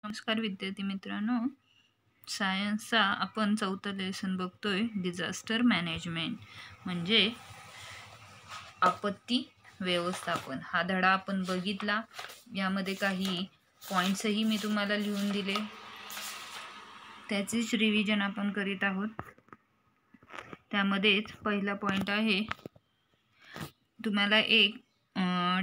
नमस्कार विद्यार्थी मित्रांनो, सायन्सचा आपण चौथं लेसन बघतोय, डिझास्टर मॅनेजमेंट म्हणजे आपत्ती व्यवस्थापन. हा धडा आपण बघितला. यामध्ये काही पॉईंट्सही मी तुम्हाला लिहून दिले, त्याचीच रिव्हिजन आपण करीत आहोत. त्यामध्येच पहिला पॉईंट आहे, तुम्हाला एक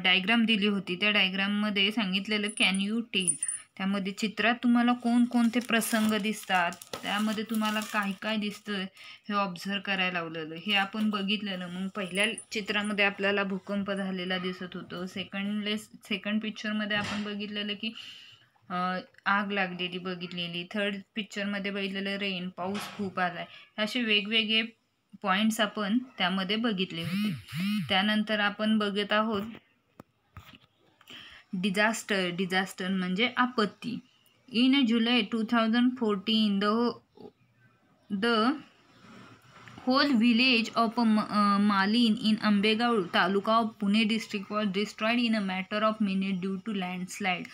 डायग्राम दिली होती. त्या डायग्राममध्ये सांगितलेलं कॅन यू टेल. त्यामध्ये चित्रात तुम्हाला कोणकोणते प्रसंग दिसतात, त्यामध्ये तुम्हाला काय काय दिसतं हे ऑब्झर्व करायला लावलेलं. हे आपण बघितलेलं. मग पहिल्या चित्रामध्ये आपल्याला भूकंप झालेला दिसत होतं. सेकंड पिक्चरमध्ये आपण बघितलेलं की आग लागलेली बघितलेली. थर्ड पिक्चरमध्ये बघितलेलं रेन, पाऊस खूप आलाय. असे वेगवेगळे पॉईंट्स आपण त्यामध्ये बघितले होते. त्यानंतर आपण बघत आहोत डिझास्टर म्हणजे आपत्ती. In July 2014 the whole village of Malin in Ambegaon taluka of Pune district was destroyed in a matter of minutes due to landslide.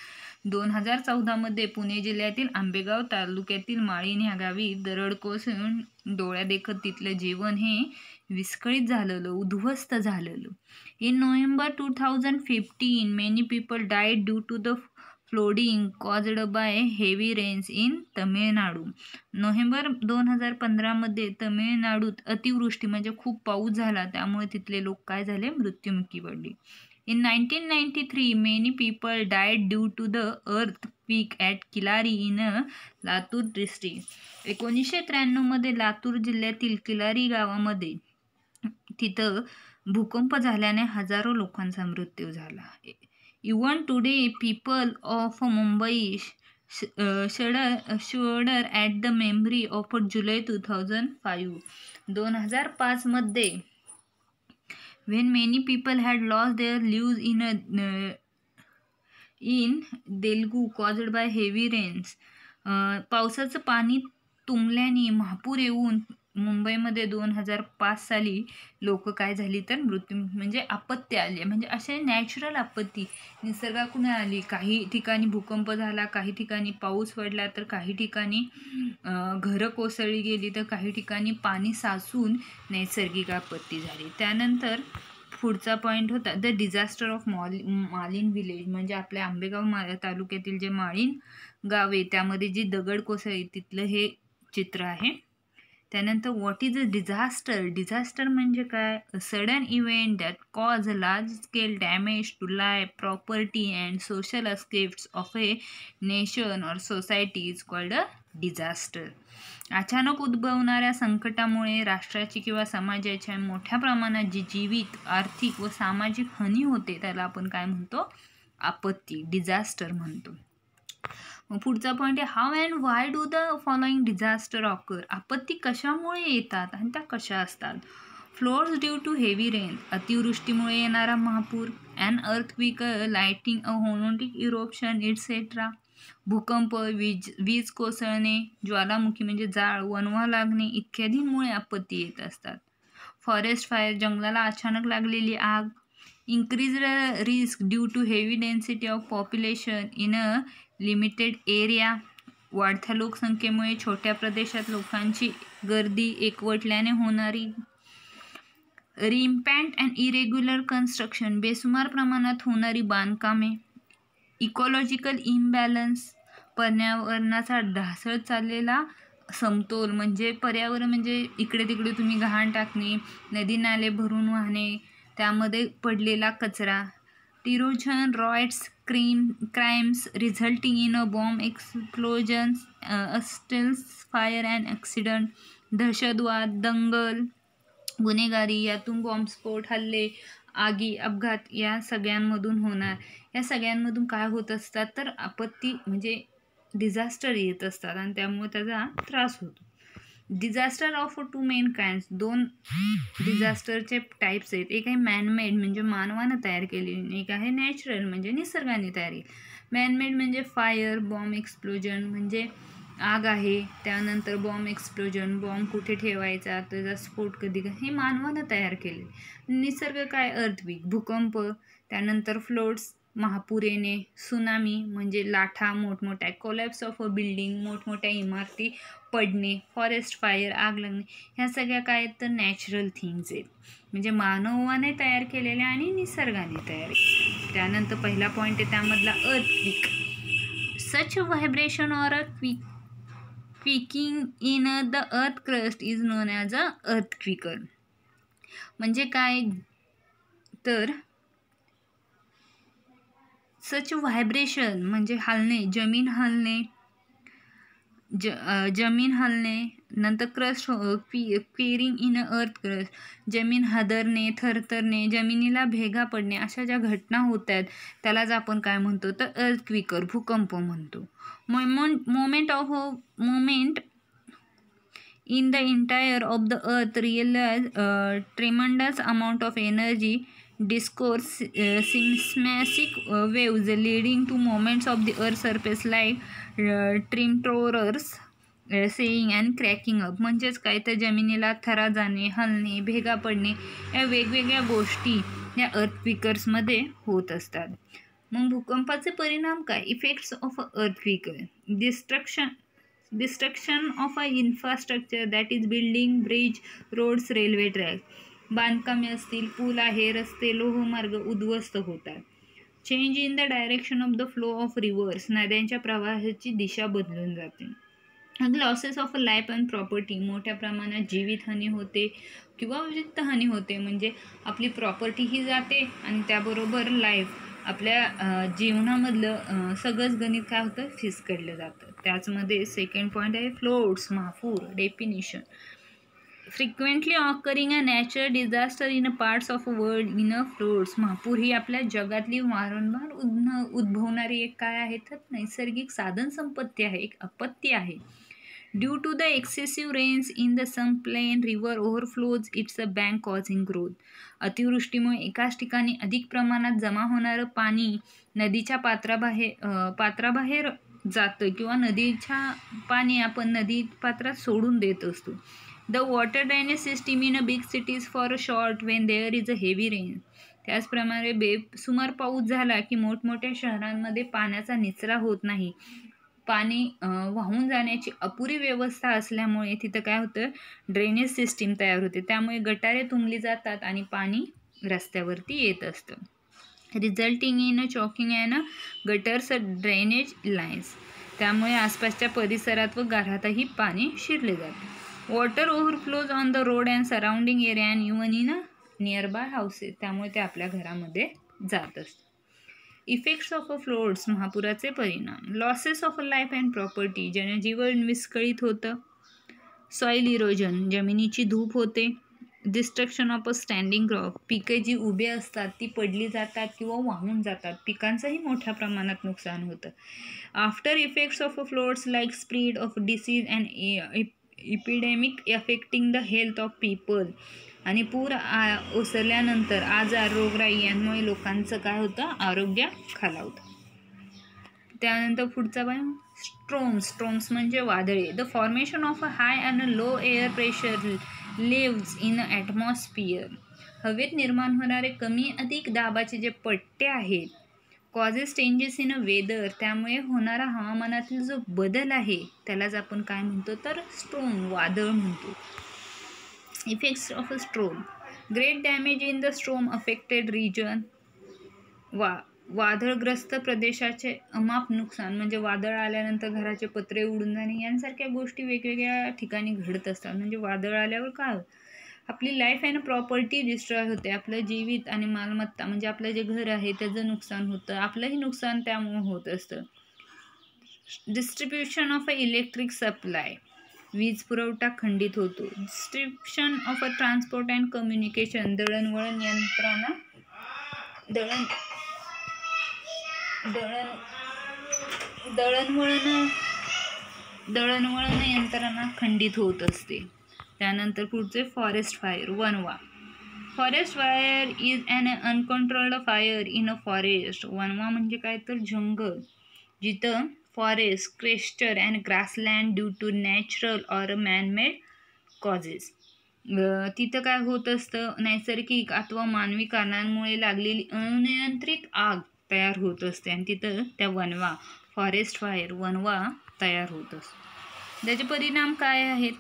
2014 मध्ये पुणे जिल्ह्यातील आंबेगाव तालुक्यातील माळीन ह्या गावी दरड कोसळून डोळ्यादेखत तिथलं जीवन हे विस्कळीत झालेलं, उद्ध्वस्त झालेलं. In November 2015 many people died due to the flooding caused by heavy rains in Tamil Nadu. November 2015 मध्ये तमिळनाडूत अतिवृष्टी म्हणजे खूप पाऊस झाला, त्यामुळे तिथले लोक काय झाले, मृत्युमुखी पडले. In 1993 many people died due to the earthquake at Kilari in Latur district. 1993 मध्ये लातूर जिल्ह्यातील किलारी गावामध्ये तिथं भूकंप झाल्याने हजारो लोकांचा मृत्यू झाला. Even today people of Mumbai shudder at the memory of July 2005. 2005 मध्ये when many people had lost their lives in Delgu caused by heavy rains. पावसाचं पाणी तुंबल्याने महापूर येऊन मुंबईमध्ये 2005 साली लोक काय झाली तर मृत्यू म्हणजे आपत्ती आली. म्हणजे असे नॅचरल आपत्ती निसर्गाकडून आली. काही ठिकाणी भूकंप झाला, काही ठिकाणी पाऊस पडला, तर काही ठिकाणी घरं कोसळली गेली, तर काही ठिकाणी पाणी साचून नैसर्गिक आपत्ती झाली. त्यानंतर पुढचा पॉईंट होता द डिझास्टर ऑफ मालीन विलेज म्हणजे आपल्या आंबेगाव तालुक्यातील जे माळीन गाव आहे त्यामध्ये जी दगड कोसळली तिथलं हे चित्र आहे. त्यानंतर व्हॉट इज अ डिझास्टर म्हणजे काय, a sudden event that cause a large scale damage to life, property and social aspects of a nation or society is called a disaster. अचानक उद्भवणाऱ्या संकटामुळे राष्ट्राची किंवा समाजाच्या मोठ्या प्रमाणात जी जीवित, आर्थिक व सामाजिक हानी होते त्याला आपण काय म्हणतो, आपत्ती, डिझास्टर म्हणतो. पुढचा पॉईंट आहे how and why do the following disaster occur. आपत्ती कशामुळे येतात आणि त्या कशा असतात. Floods due to heavy rain, अतिवृष्टीमुळे येणारा महापूर. And earthquake, lightning, a volcanic eruption etcetera. भूकंप, वीज कोसळणे, ज्वालामुखी म्हणजे जाळ, वणवा लागणे इत्यादींमुळे आपत्ती येत असतात. फॉरेस्ट फायर, जंगलाला अचानक लागलेली आग. increased risk due to heavy density of population in a limited area. वाढत्या लोकसंख्येमुळे छोट्या प्रदेशात लोकांची गर्दी एकवटल्याने होणारी. रिम्पॅन्ट अँड इरेग्युलर कन्स्ट्रक्शन, बेसुमार प्रमाणात होणारी बांधकामे. इकॉलॉजिकल इम्बॅलन्स, पर्यावरणाचा ढासळत चाललेला समतोल म्हणजे पर्यावरण म्हणजे इकडे तिकडे तुम्ही घाण टाकणे, नदी नाले भरून वाहणे, त्यामध्ये पडलेला कचरा. Terrorism, riots, crimes resulting in a bomb explosions, अस्टेल्स फायर अँड ॲक्सिडंट. दहशतवाद, दंगल, गुन्हेगारी, यातून बॉम्बस्फोट, हल्ले, आगी, अपघात या सगळ्यांमधून होणार. या सगळ्यांमधून काय होत असतात तर आपत्ती म्हणजे डिझास्टर येत असतात आणि त्यामुळे त्याचा त्रास होतो. Disaster of two main kinds, दोन डिझास्टरचे टाईप्स आहेत. एक आहे मॅनमेड म्हणजे मानवानं तयार केलेली, एक आहे नॅचरल म्हणजे निसर्गाने तयार केली. मॅनमेड म्हणजे फायर, बॉम्ब एक्सप्लोजन म्हणजे आग आहे, त्यानंतर बॉम्ब एक्सप्लोजन, बॉम्ब कुठे ठेवायचा, त्याचा स्फोट कधी हे मानवानं तयार केले. निसर्ग काय, अर्थक्वेक भूकंप, त्यानंतर फ्लोड्स महापूर येणे, सुनामी म्हणजे लाटा मोठमोठ्या, कोलॅप्स ऑफ अ बिल्डिंग मोठमोठ्या इमारती पडणे, फॉरेस्ट फायर आग लागणे, ह्या सगळ्या काय आहेत तर नॅचरल थिंग्स आहेत, म्हणजे मानवाने तयार केलेल्या आणि निसर्गाने तयार केलेल्या. त्यानंतर पहिला पॉईंट आहे त्यामधला earthquake. Such vibration or a quaking in the earth crust is known as a earthquake. म्हणजे काय तर सच व्हायब्रेशन म्हणजे हलणे, जमीन हलणे, जमीन हलणे, नंतर crust क्विरिंग in a earth crust, जमीन हादरणे, थरथरणे, जमिनीला भेगा पडणे, अशा ज्या घटना होत आहेत त्यालाच आपण काय म्हणतो तर अर्थक्विकर, भूकंप म्हणतो. Moment in the entire of the earth realize tremendous amount of energy discourse seismic waves leading to moments of the earth surface like tremors saying and cracking up. म्हणजेच काय तर जमिनीला थरा जाणे, हलणे, भेगा पडणे या वेगवेगळ्या गोष्टी या अर्थक्विकर्समध्ये होत असतात. मग भूकंपाचे परिणाम काय? Effects of earthquake. Destruction of a infrastructure that is building, bridge, roads, railway track. बांधकामे असतील, पूल आहे, रस्ते, लोहमार्ग उद्ध्वस्त होतात. Change in the direction of the flow of rivers. नद्यांच्या प्रवाहाची दिशा बदलून जाते. Losses of life and property. मोठ्या प्रमाणात जीवितहानी होते किंवा वित्तहानी होते, म्हणजे आपली प्रॉपर्टीही जाते आणि त्याबरोबर लाईफ आपल्या जीवनामधलं सगळंच गणित काय होतं फिसकडलं जातं. त्याचमध्ये सेकंड पॉईंट आहे फ्लोड्स, महापूर. Definition. Frequently occurring a natural disaster in a parts of a world in a floods. महापूर ही आपल्या जगातली वारंवार उद्भवणारी एक काय आहे तर नैसर्गिक साधन संपत्ती आहे, एक आपत्ती आहे. Due to the excessive rains in the some plain river overflows its a bank causing growth. अतिवृष्टीमुळे एकाच ठिकाणी अधिक प्रमाणात जमा होणारं पाणी नदीच्या पात्राबाहेर जातं किंवा नदीच्या पाणी आपण नदी पात्रात सोडून देत असतो. The water drainage system in a big cities for a short Wien there is a heavy rain. त्याचप्रमाणे बेसुमार पाऊस झाला की मोठमोठ्या शहरांमध्ये पाण्याचा निचरा होत नाही. पाणी वाहून जाण्याची अपुरी व्यवस्था असल्यामुळे तिथं काय होतं ड्रेनेज सिस्टीम तयार होते, त्यामुळे गटारे तुंबली जातात आणि पाणी रस्त्यावरती येत असतं. Resulting in a choking and gutters drainage lines. त्यामुळे आसपासच्या परिसरात व घरातही पाणी शिरले जाते. Water overflows on the road and surrounding area and even in a near by houses. त्यामुळे ते आपल्या घरामध्ये जात असतं. इफेक्ट्स ऑफ अ फ्लोड्स, महापुराचे परिणाम. Losses of a life and property, जनजीवन विस्कळीत होतं. सॉईल इरोजन, जमिनीची धूप होते. Destruction of a standing crop, पिके जी उभे असतात ती पडली जातात किंवा वाहून जातात, पिकांचंही मोठ्या प्रमाणात नुकसान होतं. After effects of a floods like spread of disease and epidemic affecting the health of people. आणि पूर ओसरल्यानंतर आजार, रोगराई यांमुळे लोकांचं काय होतं आरोग्य खालावतं. त्यानंतर पुढचा स्ट्रोम्स म्हणजे वादळे. The formation of a high and low air pressure levels in atmosphere. हवेत निर्माण होणारे कमी अधिक दाबाचे जे पट्टे आहेत causes changes in a weather. त्यामुळे होणारा हवामानातील जो बदल आहे त्यालाच आपण काय म्हणतो तर स्ट्रोम, वादळ म्हणतो. Effects of a storm. Great damage in the storm affected region. वादळग्रस्त प्रदेशाचे अमाप नुकसान, म्हणजे वादळ आल्यानंतर घराचे पत्रे उडून जाणे यांसारख्या गोष्टी वेगवेगळ्या ठिकाणी घडत असतात. म्हणजे वादळ आल्यावर काय आपली लाईफ अँड प्रॉपर्टी डिस्ट्रॉय होते, आपलं जीवित आणि मालमत्ता म्हणजे आपलं जे घर आहे त्याचं नुकसान होतं, आपलंही नुकसान त्यामुळे होत असतं. Distribution of a electric supply, वीज पुरवठा खंडित होतो. Distribution of a transport and communication, दळणवळण यंत्रणा दळणवळण यंत्रणा खंडित होत असते. त्यानंतर पुढचे फॉरेस्ट फायर, वनवा. Forest fire is an uncontrolled fire in a forest. वनवा म्हणजे काय तर जंगल, जिथं फॉरेस्ट, क्रेस्चर and grassland due to natural or manmade causes. तिथं काय होत असतं नैसर्गिक अथवा मानवी कारणांमुळे लागलेली अनियंत्रित आग तयार होत असते आणि तिथं त्या वणवा फॉरेस्ट फायर वणवा तयार होत असतो. त्याचे परिणाम काय आहेत?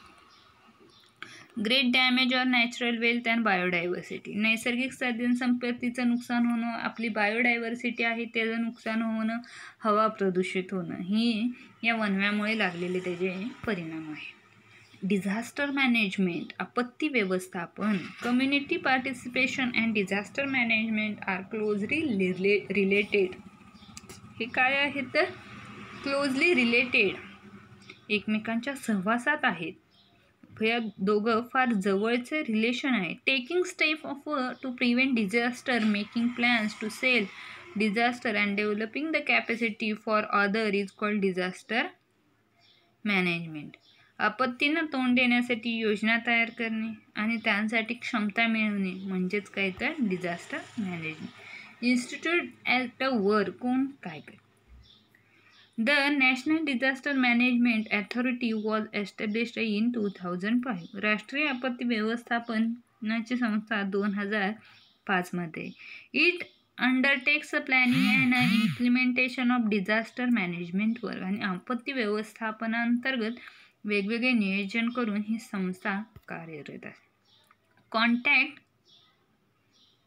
Great damage or natural wealth and biodiversity. नैसर्गिक साधनसंपत्तीचं नुकसान होणं, आपली बायोडायव्हर्सिटी आहे त्याचं नुकसान होणं, हवा प्रदूषित होणं, ही या वणव्यामुळे लागलेले त्याचे परिणाम आहे. डिझास्टर मॅनेजमेंट, आपत्ती व्यवस्थापन. Community participation and disaster management are closely related. हे काय आहे तर क्लोजली रिलेटेड, एकमेकांच्या सहवासात आहेत. या दोघं फार जवळचे रिलेशन आहे. Taking step of to prevent disaster, making plans to self disaster and developing the capacity for other is called disaster management. आपत्तींना तोंड देण्यासाठी योजना तयार करणे आणि त्यांसाठी क्षमता मिळवणे म्हणजेच काय तर disaster management. Institute at work कोण काय करते? The National Disaster Management Authority was established in 2005. राष्ट्रीय आपत्ती व्यवस्थापनाची संस्था 2005 मध्ये. It undertakes the planning and implementation of disaster management work. आणि आपत्ती व्यवस्थापनांतर्गत वेगवेगळे नियोजन करून ही संस्था कार्यरत आहे. कॉन्टॅक्ट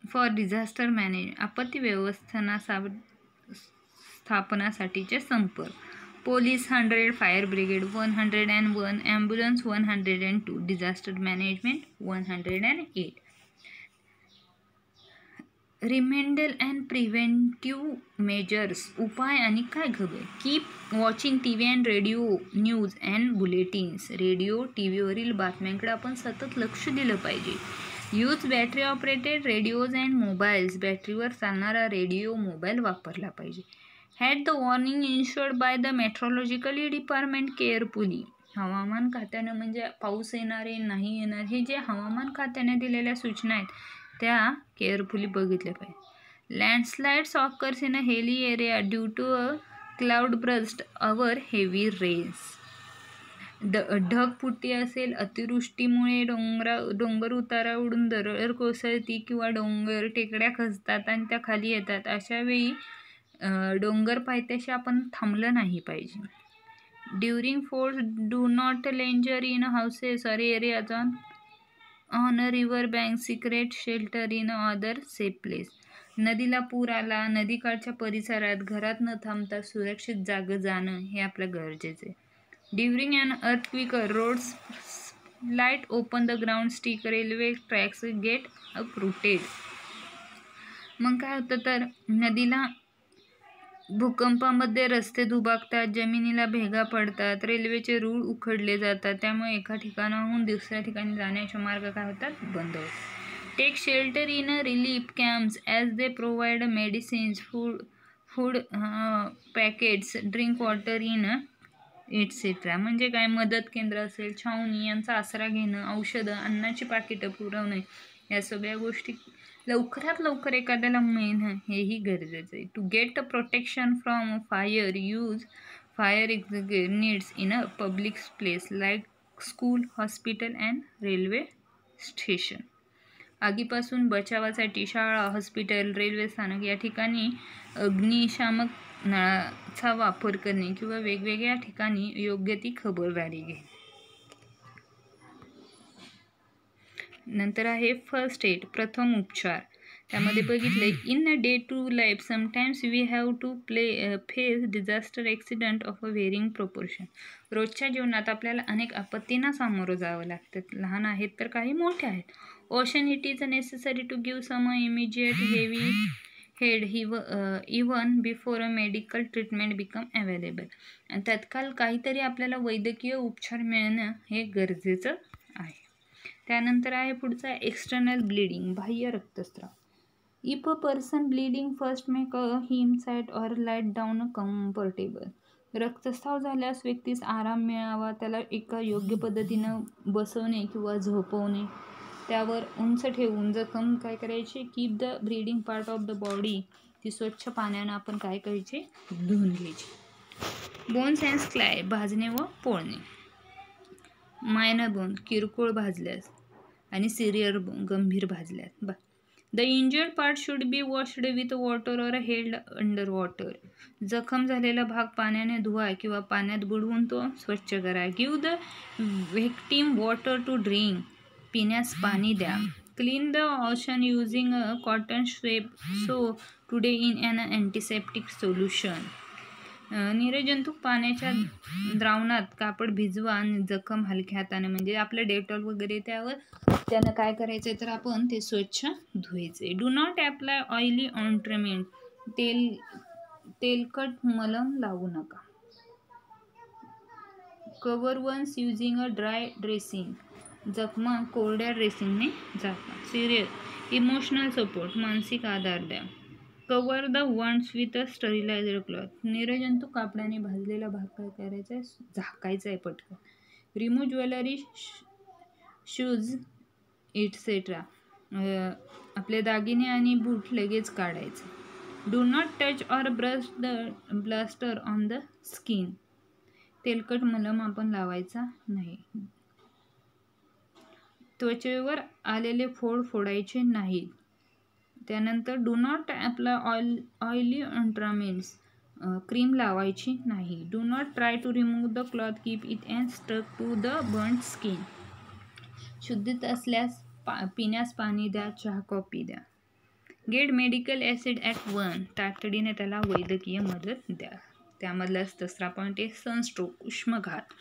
फॉर डिझास्टर मॅनेजमेंट, आपत्ती व्यवस्थापनासाठीचे संपर्क. Police 100, fire brigade 101, ambulance 102, disaster management 108. Remedial and preventive measures, उपाय आणि काय खबर. Keep watching TV and radio news and bulletins. Radio TV वरील बातम्यांकडे आपण सतत लक्ष दिलं पाहिजे. Use battery operated radios and mobiles, बॅटरीवर चालणारा रेडिओ मोबाईल वापरला पाहिजे. Heed the warning issued by the meteorological department carefully. हवामान खात्यानं म्हणजे पाऊस येणार आहे नाही येणार हे जे हवामान खात्याने दिलेल्या सूचना आहेत त्या केअरफुली बघितल्या पाहिजे. लँडस्लाइड्स occurs in a hilly area due to a cloud burst or heavy rains. ढगफुटी असेल, अतिवृष्टीमुळे डोंगर उतारा उडून दरड कोसळती किंवा डोंगर टेकड्या खचतात आणि त्या खाली येतात. अशा वेळी डोंगर पायथ्याशी आपण थांबलं नाही पाहिजे. During floods do not linger in houses or areas on a river bank, seek shelter in other safe place. नदीला पूर आला, नदीकाठच्या परिसरात घरात न थांबता सुरक्षित जागं जाणं हे आपलं गरजेचं आहे. During an earthquake, roads slide open the ground stick, railway tracks get uprooted. मग काय होतं तर नदीला भूकंपामध्ये रस्ते दुभागतात, जमिनीला भेगा पडतात, रेल्वेचे रूळ उखडले जातात. त्यामुळे एका ठिकाणाहून दुसऱ्या ठिकाणी जाण्याचे मार्ग काय होतात बंद होतात. Take shelter in relief camps as they provide medicines, food packets, drink water in etcetera. म्हणजे काय मदत केंद्र असेल, छावणी यांचा आसरा घेणं, औषधं, अन्नाची पाकिटं पुरवणे, या सगळ्या गोष्टी लवकरात लवकर एखाद्याला मिळणं हेही गरजेचं आहे. To get a protection from fire, use fire extinguishers in a public place like school, hospital and railway station. आगीपासून बचावासाठी शाळा, हॉस्पिटल, रेल्वे स्थानक या ठिकाणी अग्निशामक नळाचा वापर करणे किंवा वेगवेगळ्या ठिकाणी योग्य ती खबरदारी घेणे. नंतर आहे फर्स्ट एड, प्रथम उपचार. त्यामध्ये बघितले in a day to life sometimes we have to face disaster accident of a varying proportion. रोजच्या जीवनात आपल्याला अनेक आपत्तींना सामोरं जावं लागतं, लहान आहेत तर काही मोठे आहेत. Ocean it is necessary to give some immediate heavy head even before a medical treatment become available. आणि तत्काळ काहीतरी आपल्याला वैद्यकीय उपचार मिळणं हे गरजेचं आहे. त्यानंतर आहे पुढचा एक्सटर्नल ब्लिडिंग, बाह्य रक्तस्राव. If a person bleeding first make him site or light down comfortable. रक्तस्राव झाल्यास व्यक्तीस आराम मिळावा, त्याला एका योग्य पद्धतीनं बसवणे किंवा झोपवणे, त्यावर उंच ठेवून जखम काय करायची, keep the bleeding part of the body, ती स्वच्छ पाण्यानं आपण काय करायचे धुवून घ्यायची. बोन्स अँड स्क्लाय, भाजणे व पोळणे. मायनर बोन, किरकोळ भाजल्यास, आणि सिरियर बोन, गंभीर भाजल्यास. The injured part should be washed with water or held under water. जखम झालेला भाग पाण्याने धुवा किंवा पाण्यात बुडवून तो स्वच्छ करा. Give the victim water to drink. पिण्यास पाणी द्या. Clean the ocean using a cotton soap today in an antiseptic solution. निर्जंतुक पाण्याच्या द्रावणात कापड भिजवा आणि जखम हलक्या हाताने म्हणजे आपलं डेटॉल वगैरे त्यानं काय करायचं तर आपण ते स्वच्छ धुवायचे. Do not apply oily ointment. तेलकट मलम लावू नका. Cover wounds using a dry dressing. जखमा कोरड्या ड्रेसिंगने झाका. Serious emotional support. मानसिक आधार द्या. Cover the wounds with a sterilized cloth. निर्जंतुक कापडाने भाजलेला भाग काय करायचा आहे झाकायचा आहे पटकन. Remove jewellery shoes et cetera. आपले दागिने आणि बूट लगेच काढायचे. Do not touch or brush the blaster on the skin. तेलकट मलम आपण लावायचा नाही. त्वचेवर आलेले फोड फोडायचे नाहीत. त्यानंतर do not apply oily ointments. Cream लावायची नाही. Do not try to remove the cloth. Keep it and stuck to the burnt skin. शुद्धीत असल्यास पिण्यास पाणी द्या. चहा कॉफी द्या. Get medical aid at 1. तातडीने त्याला वैद्यकीय मदत द्या. त्यामधलाच तिसरा पॉईंट आहे sunstroke उष्माघात.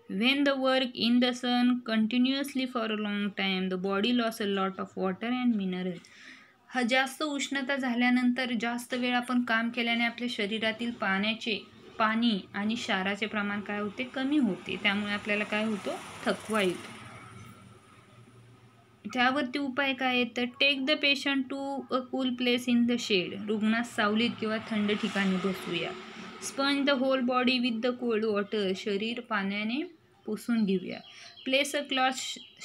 When the work in the sun continuously for a long time, the body lost a lot of water and minerals. जास्त उष्णता झाल्यानंतर जास्त वेळ आपण काम केल्याने आपल्या शरीरातील पाणी आणि क्षाराचे प्रमाण काय होते कमी होते. त्यामुळे आपल्याला काय होतो थकवा येतो. त्यावरती उपाय काय आहे तर take the patient to a cool place in the shade. रुग्णास सावलीत किंवा थंड ठिकाणी बसवूया. Sponge the whole body with the cold water. शरीर पाण्याने पुसून घेऊया. Place a cloth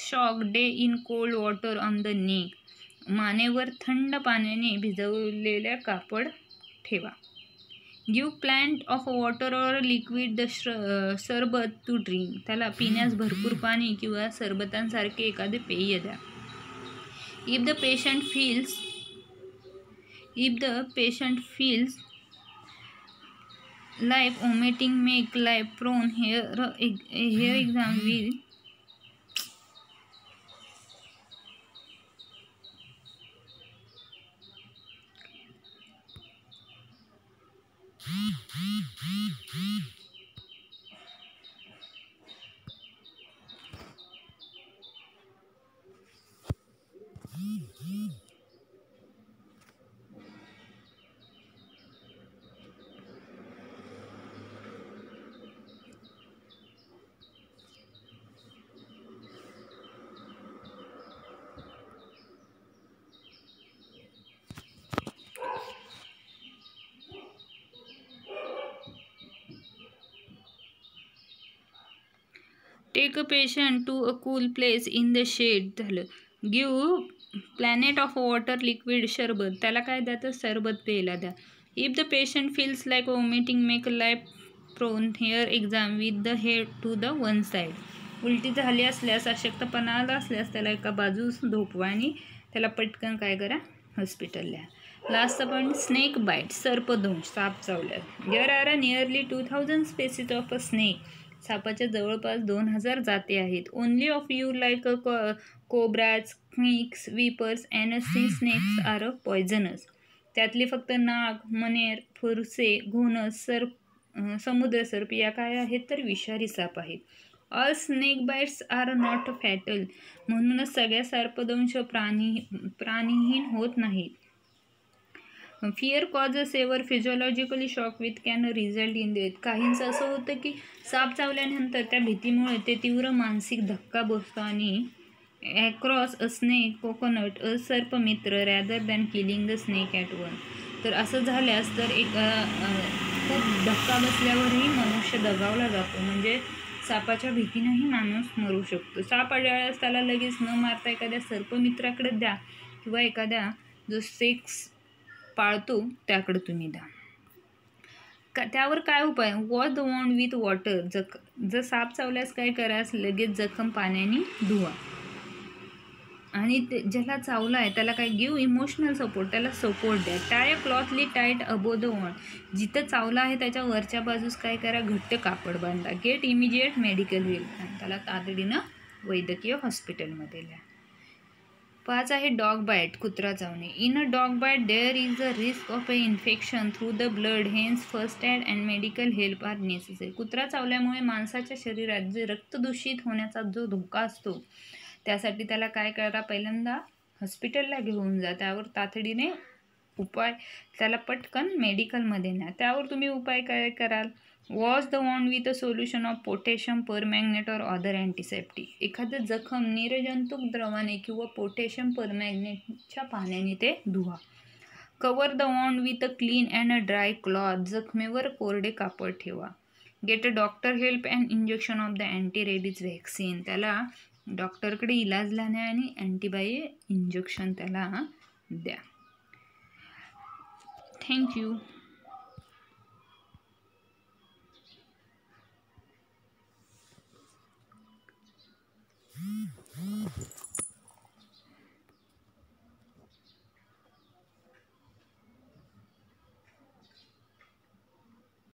soaked in cold water on the neck. मानेवर थंड पाण्याने भिजवलेल्या कापड ठेवा. Give plenty of water or liquid the sharbat to drink. त्याला पिण्यास भरपूर पाणी किंवा सरबतांसारखे एखादे पेय द्या. If the patient feels like vomiting, make life prone. Here exam will take a patient to a cool place in the shade झालं. Give plenty of water liquid sharbat. त्याला काय द्या तर सरबत प्यायला द्या. If the patient feels like vomiting make life prone. Here exam with the head to the one side. उलटी झाली असल्यास अशक्तपणा आला असल्यास त्याला एका बाजूस झोपवा आणि त्याला पटकन काय करा हॉस्पिटलला. Last point snake bite. सर्पदंश. साप चावल्यास. There are nearly 2000 species of a snake. सापाच्या जवळपास 2000 जाती आहेत. Only of you like a cobras, snakes, vipers and sea snakes are poisonous. त्यातले फक्त नाग, मनेर, फुरसे, घोणस, समुद्र सर्प या काय आहेत तर विषारी साप आहेत. All snake bites are not fatal. म्हणूनच सगळ्या सर्पदंश प्राणीहीन होत नाहीत. Fear cause a severe physiologically shock with can result in death. काहींचं असं होतं की साप चावल्यानंतर त्या भीतीमुळे ते तीव्र मानसिक धक्का बसतो आणि across a snake contact a sarpmitra rather than killing the snake at one. तर असं झाल्यास तर एक खूप धक्का बसल्यावरही मनुष्य दगावला जातो. म्हणजे सापाच्या भीतीनेही माणूस मरू शकतो. साप आढळल्यास त्याला लगेच न मारता एखाद्या सर्पमित्राकडे द्या किंवा एखाद्या जो सेक्स पाळतो त्याकडे तुम्ही द्या. त्यावर काय उपाय. Wash the wound with water. जर साप चावल्यास काय करा लगेच जखम पाण्याने धुवा. आणि ज्याला चावला आहे त्याला काय गिव इमोशनल सपोर्ट, त्याला सपोर्ट द्या. टाय क्लॉथली टाईट अबो द वॉन्ड, जिथं चावला आहे त्याच्या वरच्या बाजूस काय करा, घट्ट कापड बांधा. गेट इमिजिएट मेडिकल हेल्प, त्याला तातडीनं वैद्यकीय हॉस्पिटलमध्ये न्या. 5 आहे डॉग बाईट, कुत्रा चावणे. In a dog bite there is a risk of a infection through the blood, hence first aid and medical help are necessary. कुत्रा चावल्यामुळे माणसाच्या शरीरात जे रक्तदूषित होण्याचा जो धोका असतो, त्यासाठी त्याला काय करा, पहिल्यांदा हॉस्पिटलला घेऊन जा. त्यावर तातडीने उपाय, त्याला पटकन मेडिकलमध्ये न्या. त्यावर तुम्ही उपाय काय कराल, wash the wound with a solution of potassium permanganate or other antiseptic. एखादं जखम निर्जंतुक द्रवाने किंवा पोटॅशियम परमॅग्नेटच्या पाण्याने ते धुवा. Cover the wound with a clean and a dry cloth, जखमेवर कोरडे कापड ठेवा. Get a doctor help and injection of the anti rabies vaccine, त्याला डॉक्टरकडे इलाज लावण्या आणि अँटीबायो इंजेक्शन त्याला द्या. थँक्यू.